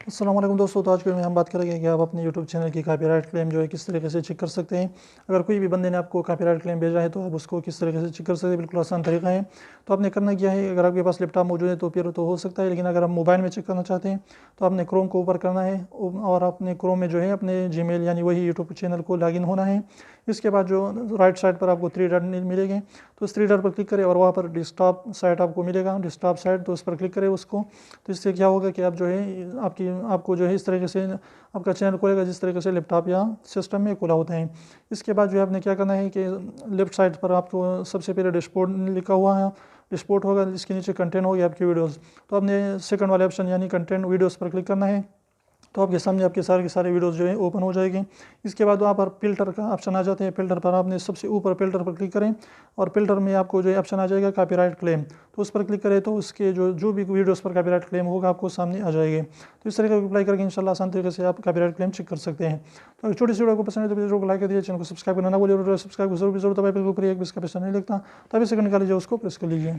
السلام علیکم دوستو، تو آج کے میں ہم بات کریں گے کہ آپ اپنے یوٹیوب چینل کی کاپی رائٹ کلیم جو ہے کس طریقے سے چیک کر سکتے ہیں۔ اگر کوئی بھی بندے نے آپ کو کاپی رائٹ کلیم بھیجا ہے تو آپ اس کو کس طریقے سے چیک کر سکتے ہیں، بالکل آسان طریقہ ہے۔ تو آپ نے کرنا کیا ہے، اگر آپ کے پاس لیپ ٹاپ موجود ہے تو پھر تو ہو سکتا ہے، لیکن اگر آپ موبائل میں چیک کرنا چاہتے ہیں تو آپ نے کروم کو اوپر کرنا ہے اور آپ نے کروم میں جو ہے اپنے جی میل یعنی وہی یوٹیوب چینل کو لاگ ان ہونا ہے۔ اس کے بعد جو رائٹ سائڈ پر آپ کو 3 ڈاٹ ملے گے تو اس 3 ڈاٹ پر کلک کریں اور وہاں پر ڈیسکٹاپ سائٹ آپ کو ملے گا، ڈیسکٹاپ سائٹ، تو اس پر کلک کریں اس کو۔ تو اس سے کیا ہوگا کہ آپ جو ہے آپ کو جو ہے اس طریقے سے آپ کا چینل کھلے گا جس طریقے سے لیپ ٹاپ یا سسٹم میں کھلا ہوتا ہے۔ اس کے بعد جو ہے آپ نے کیا کرنا ہے کہ لیفٹ سائڈ پر آپ کو سب سے پہلے ڈیش بورڈ لکھا ہوا ہے، ڈیش بورڈ ہوگا جس کے نیچے کنٹینٹ ہوگی آپ کی ویڈیوز، تو آپ نے سیکنڈ والے آپشن یعنی کنٹینٹ ویڈیوز پر کلک کرنا ہے۔ تو آپ کے سامنے آپ کے سارے ویڈیوز جو ہے اوپن ہو جائے گی۔ اس کے بعد وہاں پر فلٹر کا آپشن آ جاتے ہیں، فلٹر پر آپ نے سب سے اوپر فلٹر پر کلک کریں اور فلٹر میں آپ کو جو ہے آپشن آ جائے گا کاپی رائٹ کلیم، تو اس پر کلک کریں تو اس کے جو بھی ویڈیوز پر کاپی رائٹ کلیم ہوگا آپ کو سامنے آ جائے گی۔ تو اس طریقے کو اپلائی کر کے انشاءاللہ آسان طریقے سے آپ کاپی رائٹ کلیم چیک کر سکتے ہیں۔ تو اگر چھوٹی سی ویڈیو کو پسند ہے تو ویڈیو کو لائک کر دیجیے، چینل کو سبسکرائب کرنا نہ بھولیے اور سبسکرائب کو ضرور دبائیں، اوپر ایک بھی اس کا پیسہ نہیں لگتا، تبھی سیکنڈ نکال لیجیے اس کو پریس کر لیجیے۔